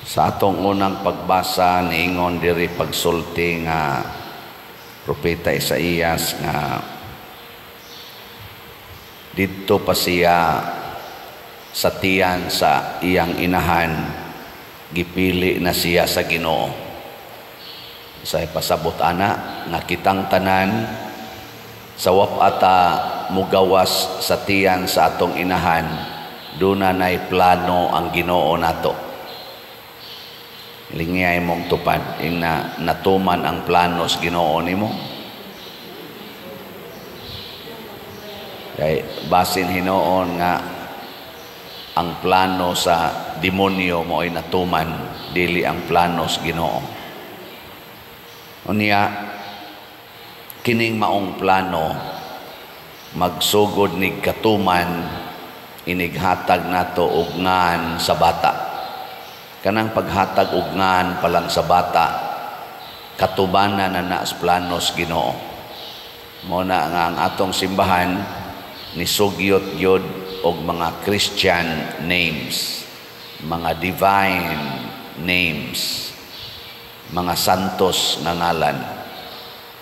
Sa atong unang pagbasa niingon diri pagsulti nga propeta Isaías nga didto pa siya sa tiyan sa iyang inahan, gipili na siya sa Ginoo. Sa pasabot ana nga kitang tanan sa wapata mugawas sa tiyan sa atong inahan, duna nay plano ang Ginoo nato. Lingay mong tupad ing natuman ang planos Ginoo nimo. Kay basin hinoon nga ang plano sa demonyo mo ay natuman, dili ang planos Ginoo. Unya kining maong plano magsugod nig katuman, inighatag nato og ngan sa bata. Kanang paghatag og ngan pa lang sa bata, katubanan na sa planos Ginoo. Muna nga ang atong simbahan nisugyot yod og mga Christian names, mga divine names, mga santos nga ngalan.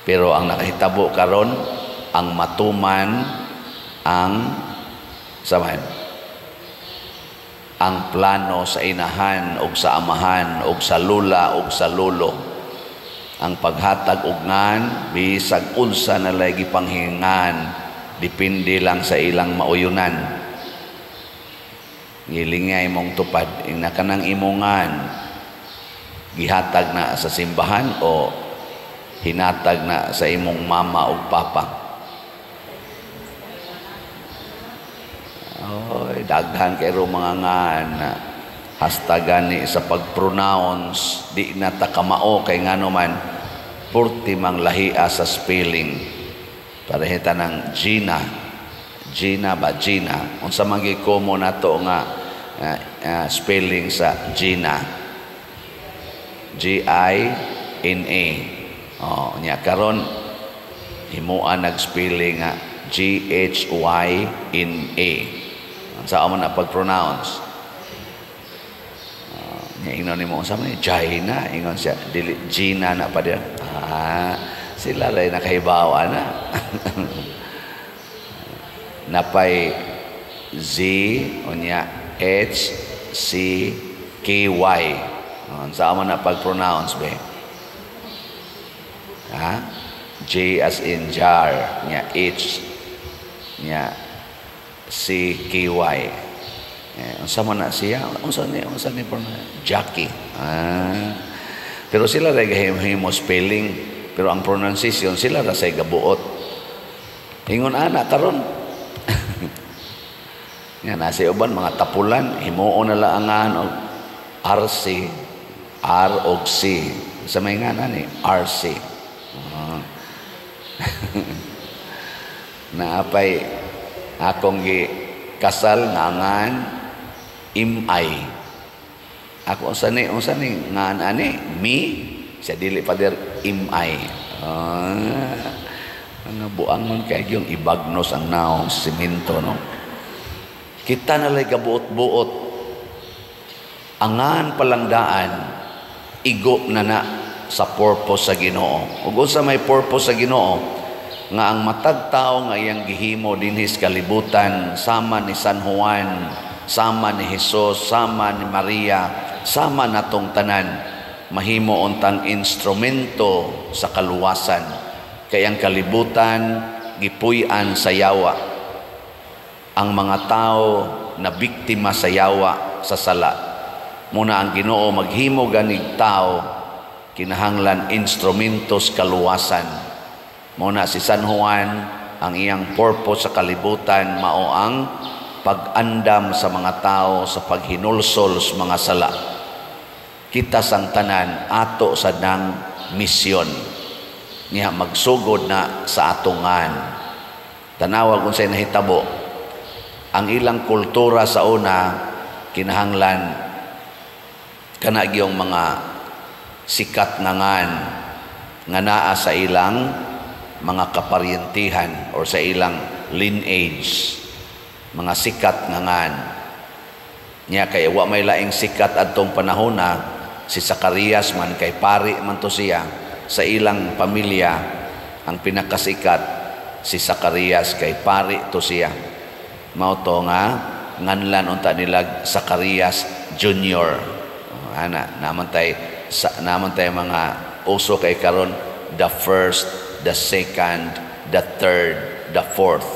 Pero ang nakahitabo karon, ang matuman ang ang plano sa inahan og sa amahan og sa lula og sa lolo. Ang paghatag og ngan bisag unsa na lagi panghingan, depende lang sa ilang mauyunan. Ngilingay mong tupad ing nakanang imongan gihatag na sa simbahan o hinatag na sa imong mama o papa. Oy, daghan kay mga ngan hastagan ni sa pag-pronounce di na ta kamao kay ngano man purti mang lahia sa spelling. Parehita ng Gina ba Gina unsa man gyud komo nato nga spelling sa Gina, G-I-N-A. Nya karon himuan nag-spelling nga G-H-Y-N-A. Sa amo na pag-pronounce. Ingon nimo unsa man Gina, ingon siya dili Gina na pa diyan. Sila ray nakahibaw na. Napay Z unya H C K Y. Sa amo na pag-pronounce be. J as in jar, nya H nya C K Y. Unsa man na siya? Unsa ni Jackie. Pero sila ray gahimo spelling, pero ang pronunciation sila ra say gabuot. Ingon ana karon. Nga nasa uban mga tapulan himuon na laangan og RC, R og C. Sa may nganan ni RC. Naapay akong kasal nga ngan imay. Ako unsa ni ngan ani mi siya dili pa der imay. Nga buangon kay yung ibagnos ang naong simento no. Kita na lay gabuot-buot angan palangdaan igo na sa purpose sa Ginoo. Ug unsa may purpose sa Ginoo nga ang matag tao nga iyang gihimo dinhi sa kalibutan, sama ni San Juan, sama ni Jesus, sama ni Maria, sama natong tanan, mahimo untang instrumento sa kaluwasan. Kay ang kalibutan gipuy-an sa yawa. Ang mga tao na biktima sa yawa sa sala. Muna ang Ginoo maghimo ganig tao kinahanglan instrumentos kaluwasan. Muna si San Juan ang iyang purpose sa kalibutan mao ang pag-andam sa mga tao sa paghinulsol sa mga sala. Kita sang tanan ato sa nang misyon niya magsugod na sa atungan. Tanawa kung say nahitabo ang ilang kultura sa una kinahanglan kana gyung mga sikat nga ngan nga naa sa ilang mga kaparyentihan or sa ilang lineage, mga sikat nga ngan. Nya kay wa may laing sikat adtong panahon na Si Zacarias man kay pari man to siya sa ilang pamilya. Ang pinakasikat si Zacarias kay pari to siya. Mao to nga nganlan unta nila Zacarias Junior. Naman tay mga uso kay karon, the first, the second, the third, the fourth.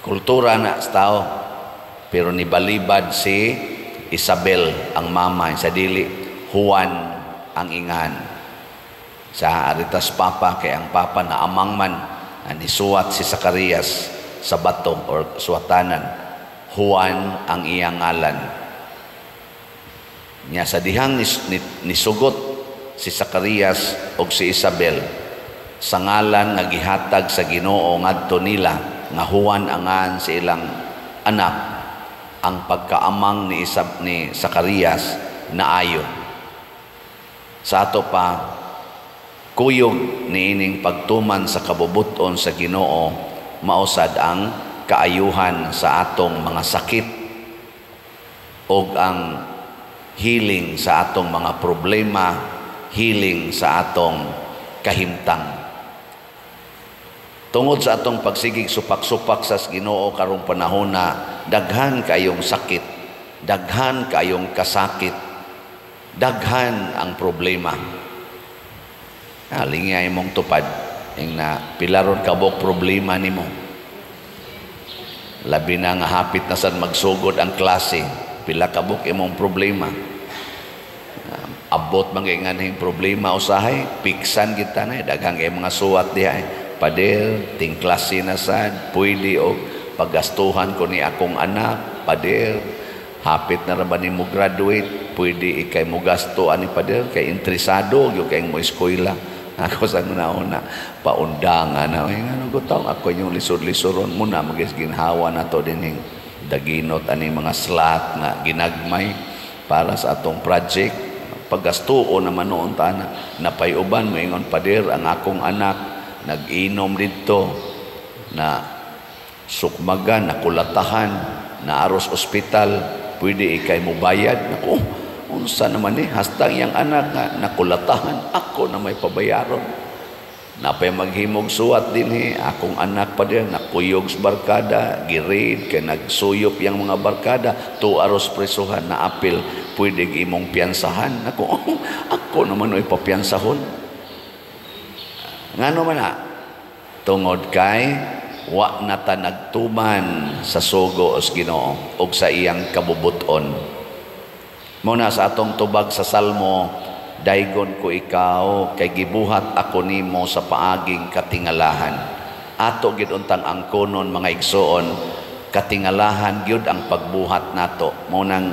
Kultura na sa tao. Pero nibalibad si Isabel ang mama, sa dili Juan ang ingan. Sa aritas papa kay ang papa na amang man nisuwat si Zacarias sa bato or suwatanan, Juan ang iyang ngalan. Nya sa dihang nisugot si Zacarias og si Isabel sa ngalan nga gihatag sa Ginoo ngadto nila nga Juan angan si ilang anak, ang pagkaamang ni Zacarias naayo. Sa ato pa kuyog niining pagtuman sa kabubuton sa Ginoo, mausad ang kaayuhan sa atong mga sakit og ang healing sa atong mga problema, healing sa atong kahimtang. Tungod sa atong pagsigig supak-supak sa Ginoo karong panahon na daghan kayong sakit, daghan kayong kasakit, daghan ang problema. Lingay mong tupad ing na pilaron kabok problema nimo. Labi na nga hapit na sad magsugod ang klase, pila kabok imong problema. Abot man kay nganhing problema usahay, piksan kita na daghang kay mga suwat diha. Pader, ting klase na sad, pwede o paggastuhan ko ni akong anak, pader, hapit na raman ni mo graduate, pwede ikay mo gasto ani pader, kay interesado, yung kay mo eskwela. Ako sa una paundangan na, ano ko taong ako yung lisod-lisoron muna, mag-ginhawa na to din yung daginot, ani mga slot na ginagmay para sa atong project. Paggastuo naman noon tana, napayuban mo ingon pader, ang akong anak, nag-inom dito na sukmagan, nakulatahan, na aros ospital, pwede ikay mo bayad. Naku, unsa naman hastang yang anak nga nakulatahan, ako na may pabayaron. Napay maghimog suwat din akong anak pa din, nakuyog sa barkada, gireid, kay nagsuyop yang mga barkada, 2 aros presuhan na apil, pwede imong piyansahan. Naku, ako naman ay papiyansahon. Ngano man tungod kay wa na ta nagtuman sa sugo os Ginoo og sa iyang kabubuton. Muna sa atong tubag sa Salmo, daygon ko ikaw kay gibuhat ako nimo sa paaging katingalahan. Ato gid untang angkonon mga igsoon, katingalahan gyud ang pagbuhat nato. Munang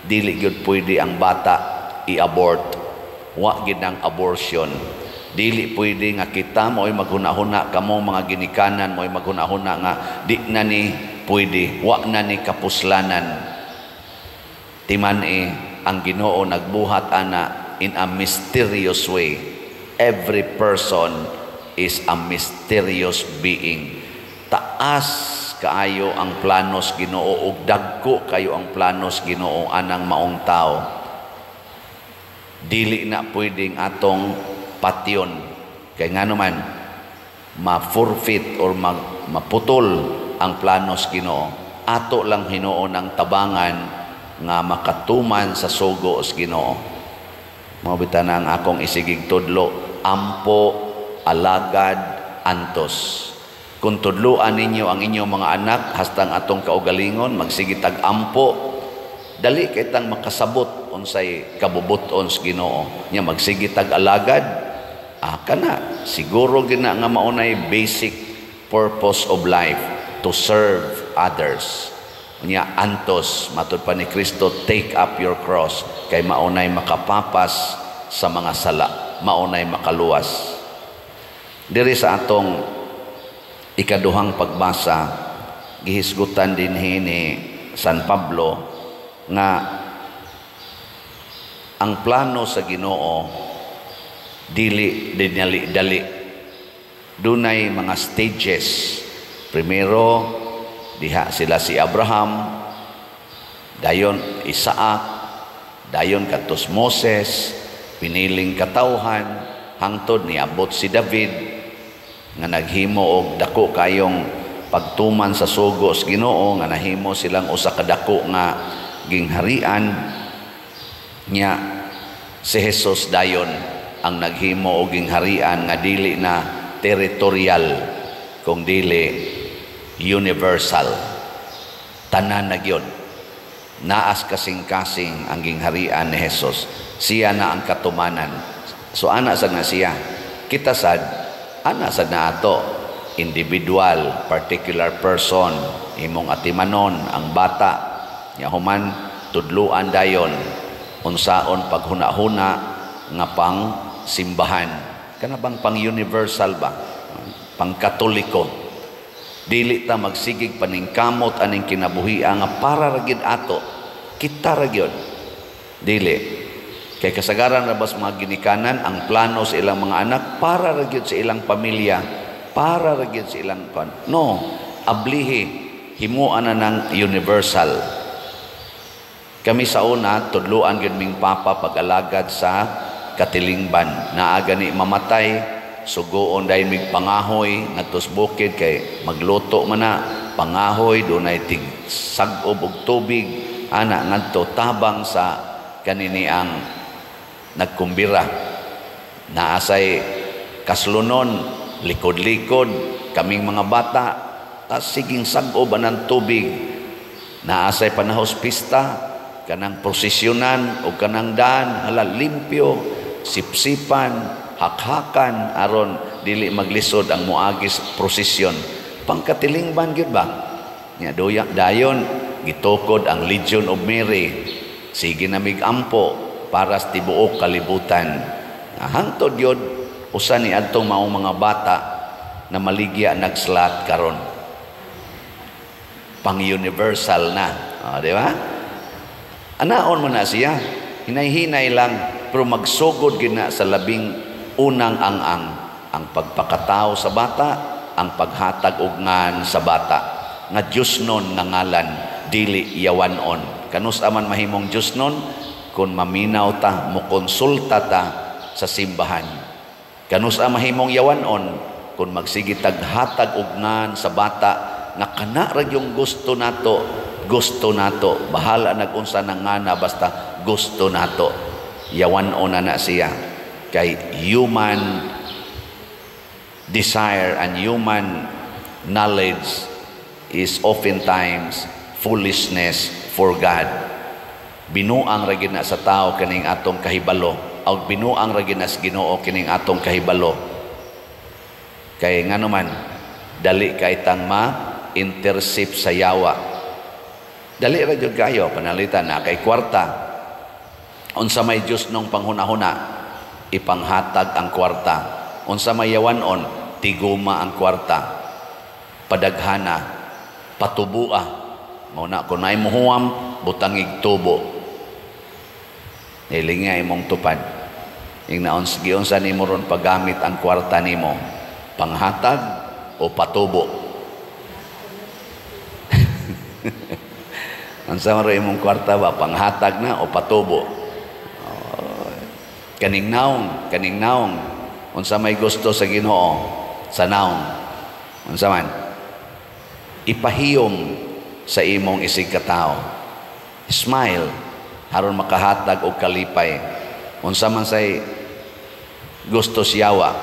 dili gyud pwede ang bata i-abort. Wa gid ang abortion. Dili pwede nga kita mo'y maghuna-huna kamo mga ginikanan mo'y maghuna-huna nga di na ni pwede, wa na ni kapuslanan. Timan ang Ginoo nagbuhat ana in a mysterious way. Every person is a mysterious being. Taas kaayo ang planos Ginoo ug dagko kayo ang planos Ginoo anang maong tao. Dili na pwedeng atong patyon kay ngano man ma-forfeit or maputol ang planos Ginoo. Ato lang hinuon ang tabangan nga makatuman sa sugo sa Ginoo. Mao bitan ang akong isigig tudlo, ampo alagad antos. Kung tudloan ninyo ang inyong mga anak hastang atong kaugalingon magsige tag ampo, dali kay tang makasabot unsay kabubuton sa Ginoo. Nya magsige tag alagad, kana siguro gina nga maunay basic purpose of life, to serve others. Nya antos matud pa ni Kristo, take up your cross, kay maunay makapapas sa mga sala, maunay makaluwas. Diri sa atong ikaduhang pagbasa, gihisgutan din ni San Pablo nga ang plano sa Ginoo dili dali. Dunay mga stages. Primero, diha sila si Abraham, dayon Isaac, Dayon katos Moses, piniling katawhan, hangtod niabot si David, nga naghimo og dako kayong pagtuman sa sugo sa Ginoo, nga nahimo silang usa ka dako nga gingharian niya. Si Jesus dayon ang naghimo og gingharian nga dili na territorial kung dili universal. Tanan na gyud. Naas kasing-kasing ang gingharian ni Jesus. Siya na ang katumanan. So ana sad na siya. Kita sad ana sad na ato, individual, particular person, imong atimanon ang bata nya human tudluan dayon unsaon paghuna-huna nga pang simbahan. Kana bang pang universal ba? Pang katoliko. Dili ta magsigig paningkamot aning kinabuhi nga para ra gid ato. Kita ra gyud. Dili. Kay kasagaran ra bas mga ginikanan ang plano sa ilang mga anak para ra gyud sa ilang pamilya, para ra gyud sa ilang kon. No, ablihi himuan na ng universal. Kami sa una tudluan gyud ming papa pag-alagad sa katilingban. Naaga ni mamatay, sugoon dahil mig pangahoy ngadtos bukid kay magluto man na pangahoy dunay tig sag-ob og tubig ana ngadto tabang sa kanini ang nagkumbira. Naasay kaslunon, likod-likod kaming mga bata, tas siging sag-ob ng tubig. Naasay panahospista, kanang prosesyonan o kanang daan hala limpyo, sipsipan, hakhakan aron dili maglisod ang muagis prosesyon. Pangkatilingban gyud ba? Nya dayon gitukod ang Legion of Mary. Sige na migampo para sa tibuok kalibutan. Hangtod yun, usa ni adtong maong mga bata na maligya nagslat karon. Pang-universal na. Di ba? Anaon man na siya. Hinay-hinay lang, pero magsugod gina sa labing unang ang pagpakatao sa bata, ang paghatag og ngan sa bata. Nga Diyos nun nangalan, dili yawanon. Kanus aman mahimong Diyos nun, kung maminaw ta, mukonsulta ta sa simbahan. Kanus ang mahimong yawanon, kung magsigitag hatag og ngan sa bata, nga kana ra yung gusto nato, bahala nagunsa ng ngana, basta gusto nato. Yawanon na siya. Kay human desire and human knowledge is oftentimes foolishness for God. Binuang ra gid na sa tao kining atong kahibalo, o binuang ra gid na sa Ginoo kining atong kahibalo. Kay ngano man dali kay tang ma-intercept sa yawa. Dali ra jud kayo panalitan na kay kwarta. Unsa may Dios nung panghuna-huna, ipanghatag ang kwarta. Unsa may yawanon, tiguma ang kwarta. Padaghana, patubua. Muna kung may muhuam, butangig tubo. Ilinga imong tupad. Ingnaon giunsa nimo ron paggamit ang kwarta nimo, panghatag o patubo. Unsa man imong kwarta ba, panghatag na o patubo? Kaning naong. Unsa may gusto sa Ginoo sa naong. Unsa man? Ipahiyom sa imong isig katao. Smile aron makahatag og kalipay. Unsa man say gusto siyawa,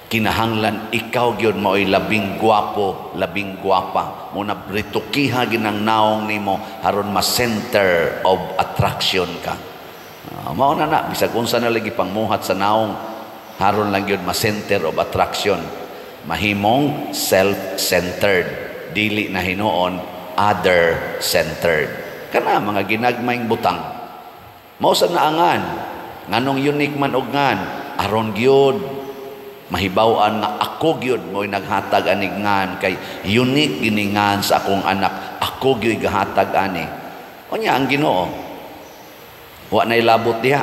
kinahanglan ikaw gyud mao'y labing gwapo, labing gwapa. Muna ritukiha ginang naong nimo aron ma-center of attraction ka. Mao na bisag unsa na lagi pangmuhat sa naong haron lang gyud ma-center of attraction. Mahimong self-centered, dili na hinuon other-centered. Kana mga ginagmayng butang. Mao sa naangan nganong unique man og ngan aron gyud mahibaw-an nga ako gyud mo'y naghatag anig ngan kay unique giningan sa akong anak. Ako gyud gahatag ani. Unya ang Ginoo wa nay labot diha.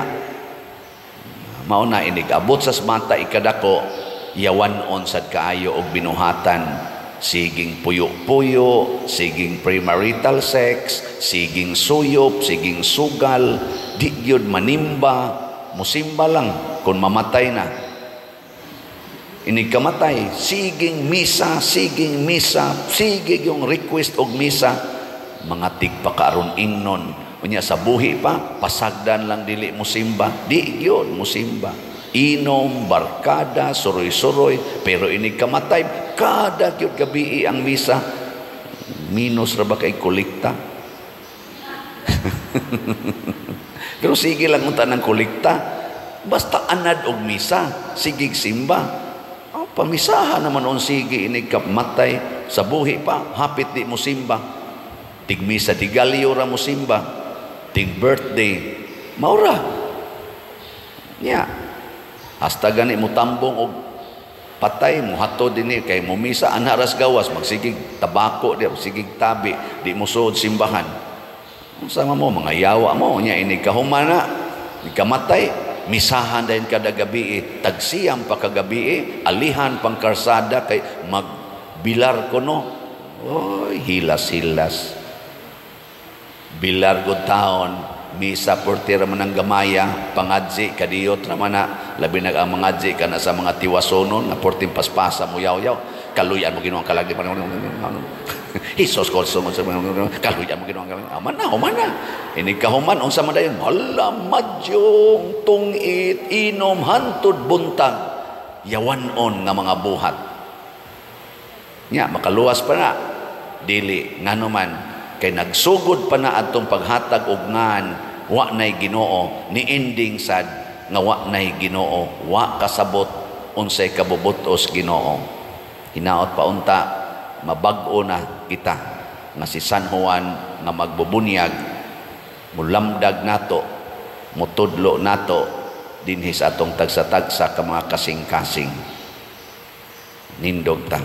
Mao na inig abot sa mata ikadako yawanon sad kaayo og binuhatan Siging puyo-puyo, siging premarital sex, siging suyop, siging sugal, di gyud manimba, musimba lang kung mamatay na. Ini kamatay, siging misa, siging yung request og misa, mga tigpakaron ingnon. Unya sa buhi pa, pasagdan lang dili musimba, di gyud musimba. Inom, barkada, suroy-suroy, pero ini kamatay, kada gyud gabi ang misa. Minus ra ba kay kolekta? Pero sige lang unta ng kolekta. Basta anad og misa, sigig simba. Pamisahan naman on sige ini kamatay, sa buhi pa, hapit di mo simba. Tigmisa, tigalyo ra mo simba. Tig birthday, maura. Yeah. Hasta gani mo tambong og patay mo hato dinhi kay mo misa anaras gawas magsigig tabako di sigig tabi di mo suod simbahan. Unsa mo mga yawa mo nya ini kahumana ikamatay misahan dayon kada gabi tagsiyam pa kagabi alihan pang karsada kay magbilar kuno. Oy hilas-hilas. Bilar gud taon misa portira man ang gamaya pangadji kadiyot naman na labi nag ang mangadji kana sa mga tiwasonon nga porting paspasa mo yaw-yaw kaluyan mo ginuang kalagi Hisos kolso mo sa kaluyan mo ginuang kalagi aman na ini kahuman unsa man dayon hala madyong tungit inom hantud buntag yawanon nga mga buhat nya makaluwas pa na dili nganuman kay nagsugod pa na atong paghatag og ngan wa nay Ginoo ni ending sad nga wa nay Ginoo wa kasabot unsay kabubutos Ginoo. Hinaot pa unta mabag-o na kita nga si San Juan nga magbubunyag mulamdag nato mutudlo nato dinhi sa atong tagsa-tagsa ka mga kasing-kasing nindog ta.